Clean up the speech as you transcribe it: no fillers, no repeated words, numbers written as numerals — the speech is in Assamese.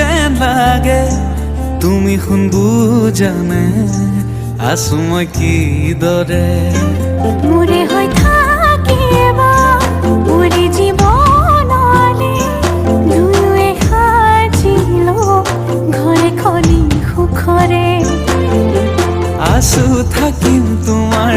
যেন লাগে তুমি শুন বুজানে আছো মই কিদৰে মোৰে হৈ থাকিব মোৰে জীৱনলে দুয়োৱে সাজিলো ঘৰে খনি সুখৰে আছো থাকিম তোমাৰ